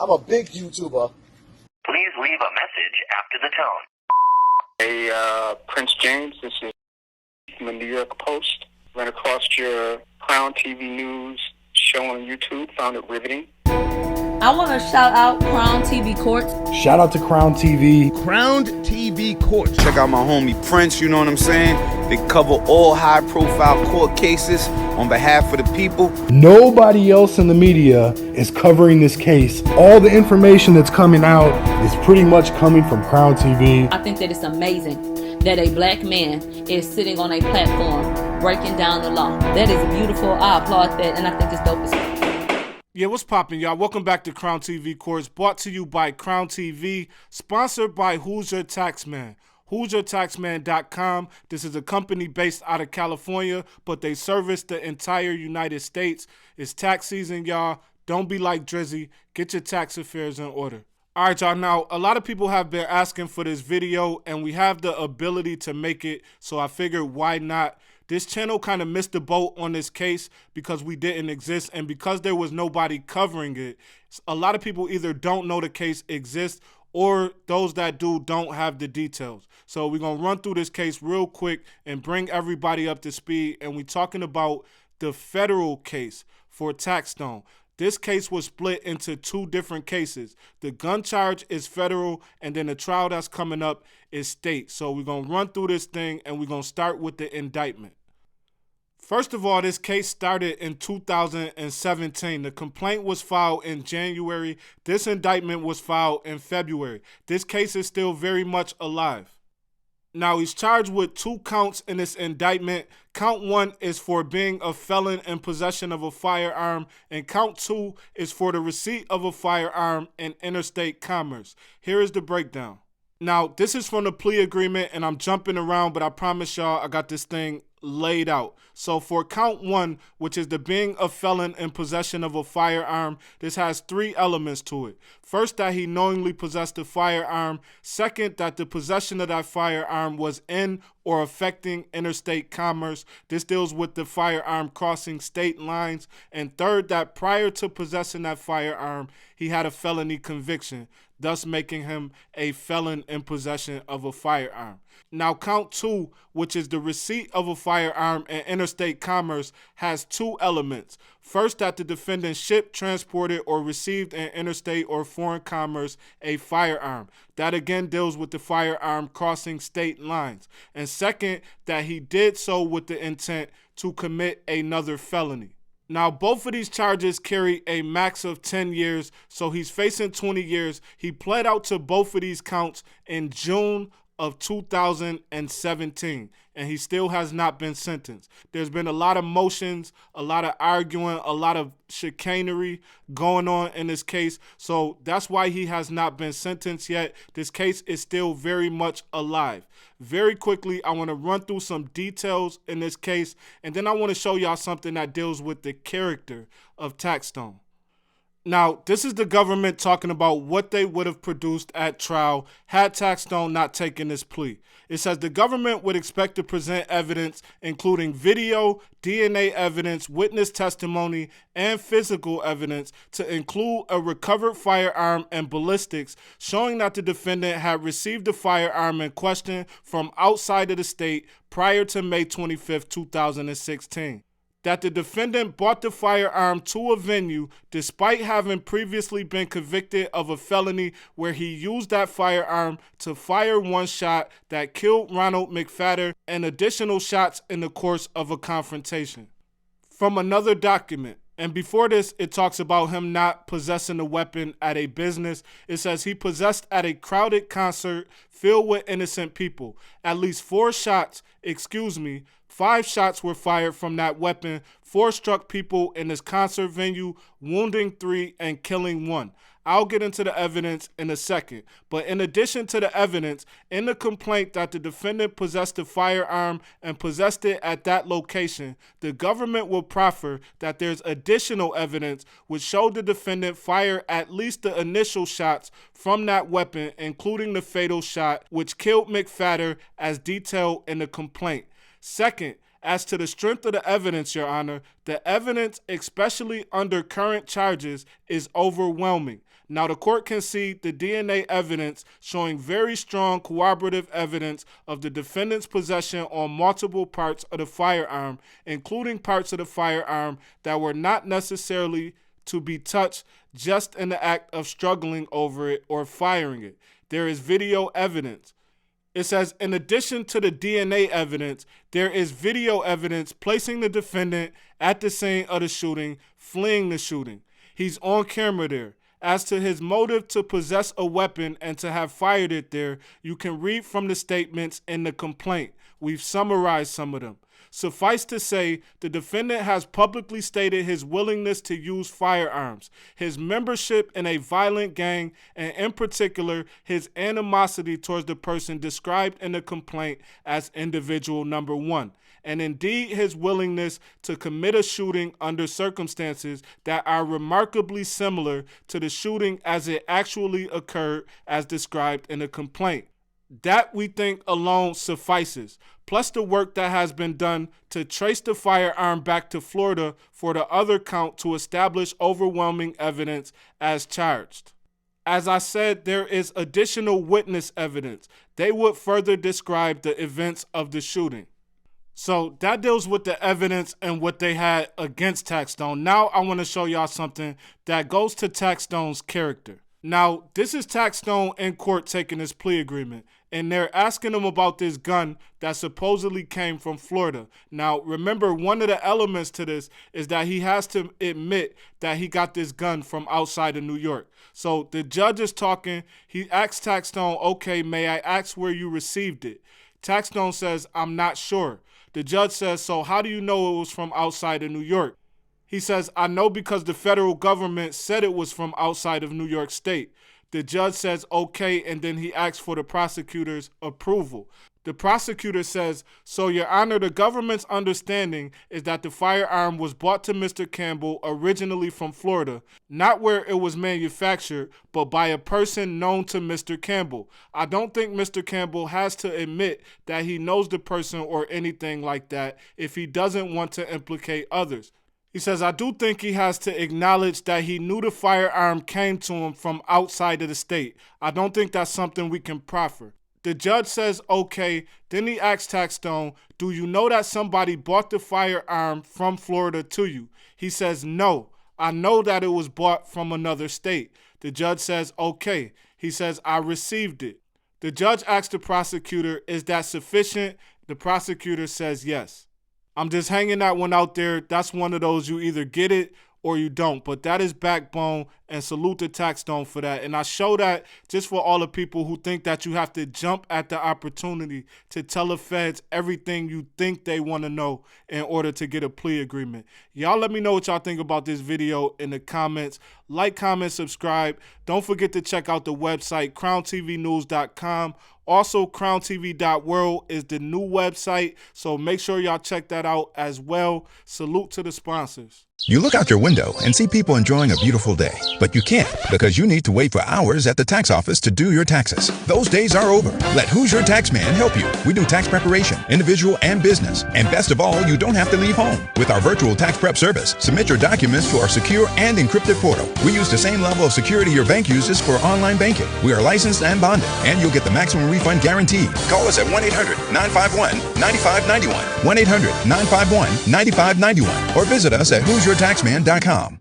I'm a big YouTuber. Please leave a message after the tone. Hey, Prince James, this is from the New York Post. Ran across your Crown TV News show on YouTube, found it riveting. I want to shout out Crown TV Courts. Shout out to Crown TV. Crown TV Courts. Check out my homie Prince, you know what I'm saying? They cover all high-profile court cases on behalf of the people. Nobody else in the media is covering this case. All the information that's coming out is pretty much coming from Crown TV. I think that it's amazing that a black man is sitting on a platform breaking down the law. That is beautiful. I applaud that, and I think it's dope as well. Yeah, what's poppin', y'all? Welcome back to Crown TV Courts, brought to you by Crown TV, sponsored by Who's Your Taxman? Who'sYourTaxman.com. This is a company based out of California, but they service the entire United States. It's tax season, y'all. Don't be like Drizzy. Get your tax affairs in order. All right, y'all. Now, a lot of people have been asking for this video, and we have the ability to make it, so I figured why not? This channel kind of missed the boat on this case because we didn't exist, and because there was nobody covering it, a lot of people either don't know the case exists or those that do don't have the details. So we're going to run through this case real quick and bring everybody up to speed, and we're talking about the federal case for Taxstone. This case was split into two different cases. The gun charge is federal, and then the trial that's coming up is state. So we're going to run through this thing, and we're going to start with the indictment. First of all, this case started in 2017. The complaint was filed in January. This indictment was filed in February. This case is still very much alive. Now, he's charged with 2 counts in this indictment. Count 1 is for being a felon in possession of a firearm, and count 2 is for the receipt of a firearm in interstate commerce. Here is the breakdown. Now, this is from the plea agreement, and I'm jumping around, but I promise y'all I got this thing laid out. So for count 1, which is the being a felon in possession of a firearm, this has 3 elements to it. First, that he knowingly possessed a firearm. Second, that the possession of that firearm was in or affecting interstate commerce. This deals with the firearm crossing state lines. And third, that prior to possessing that firearm, he had a felony conviction, thus making him a felon in possession of a firearm. Now, count 2, which is the receipt of a firearm in interstate commerce, has 2 elements. First, that the defendant shipped, transported, or received in interstate or foreign commerce a firearm. That again deals with the firearm crossing state lines. And second, that he did so with the intent to commit another felony. Now, both of these charges carry a max of 10 years, so he's facing 20 years. He pled out to both of these counts in June of 2017, and he still has not been sentenced. There's been a lot of motions, a lot of arguing, a lot of chicanery going on in this case, so that's why he has not been sentenced yet. This case is still very much alive. Very quickly, I want to run through some details in this case, and then I want to show y'all something that deals with the character of Taxstone. Now, this is the government talking about what they would have produced at trial had Taxstone not taken this plea. It says the government would expect to present evidence including video, DNA evidence, witness testimony, and physical evidence to include a recovered firearm and ballistics showing that the defendant had received the firearm in question from outside of the state prior to May 25, 2016. That the defendant brought the firearm to a venue despite having previously been convicted of a felony where he used that firearm to fire 1 shot that killed Ronald McFadder and additional shots in the course of a confrontation. From another document, and before this, it talks about him not possessing a weapon at a business. It says he possessed at a crowded concert filled with innocent people. At least 5 shots were fired from that weapon. 4 struck people in this concert venue, wounding 3 and killing 1. I'll get into the evidence in a second. But in addition to the evidence, in the complaint that the defendant possessed a firearm and possessed it at that location, the government will proffer that there's additional evidence which showed the defendant fire at least the initial shots from that weapon, including the fatal shot which killed McFadder as detailed in the complaint. Second, as to the strength of the evidence, Your Honor, the evidence, especially under current charges, is overwhelming. Now, the court can see the DNA evidence showing very strong corroborative evidence of the defendant's possession on multiple parts of the firearm, including parts of the firearm that were not necessarily to be touched just in the act of struggling over it or firing it. There is video evidence. It says, in addition to the DNA evidence, there is video evidence placing the defendant at the scene of the shooting, fleeing the shooting. He's on camera there. As to his motive to possess a weapon and to have fired it there, you can read from the statements in the complaint. We've summarized some of them. Suffice to say, the defendant has publicly stated his willingness to use firearms, his membership in a violent gang, and in particular, his animosity towards the person described in the complaint as individual number 1. And indeed his willingness to commit a shooting under circumstances that are remarkably similar to the shooting as it actually occurred as described in the complaint. That, we think, alone suffices, plus the work that has been done to trace the firearm back to Florida for the other count to establish overwhelming evidence as charged. As I said, there is additional witness evidence. They would further describe the events of the shooting. So that deals with the evidence and what they had against Taxstone. Now I want to show y'all something that goes to Taxstone's character. Now, this is Taxstone in court taking his plea agreement, and they're asking him about this gun that supposedly came from Florida. Now, remember, one of the elements to this is that he has to admit that he got this gun from outside of New York. So the judge is talking. He asks Taxstone, okay, may I ask where you received it? Taxstone says, I'm not sure. The judge says, so how do you know it was from outside of New York? He says, I know because the federal government said it was from outside of New York State. The judge says, okay, and then he asks for the prosecutor's approval. The prosecutor says, so, Your Honor, the government's understanding is that the firearm was bought to Mr. Campbell originally from Florida, not where it was manufactured, but by a person known to Mr. Campbell. I don't think Mr. Campbell has to admit that he knows the person or anything like that if he doesn't want to implicate others. He says, I do think he has to acknowledge that he knew the firearm came to him from outside of the state. I don't think that's something we can proffer. The judge says, okay. Then he asks Taxstone, do you know that somebody bought the firearm from Florida to you? He says, no. I know that it was bought from another state. The judge says, okay. He says, I received it. The judge asks the prosecutor, is that sufficient? The prosecutor says yes. I'm just hanging that one out there. That's one of those you either get it or you don't. But that is backbone, and salute to Taxstone for that. And I show that just for all the people who think that you have to jump at the opportunity to tell the feds everything you think they want to know in order to get a plea agreement. Y'all let me know what y'all think about this video in the comments. Like, comment, subscribe. Don't forget to check out the website, crowntvnews.com. Also, crowntv.world is the new website, so make sure y'all check that out as well. Salute to the sponsors. You look out your window and see people enjoying a beautiful day, but you can't because you need to wait for hours at the tax office to do your taxes. Those days are over. Let Who's Your Tax Man help you. We do tax preparation, individual and business. And best of all, you don't have to leave home. With our virtual tax prep service, submit your documents to our secure and encrypted portal. We use the same level of security your bank uses for online banking. We are licensed and bonded, and you'll get the maximum refund guaranteed. Call us at 1-800-951-9591, 1-800-951-9591, or visit us at who'syourtaxman.com.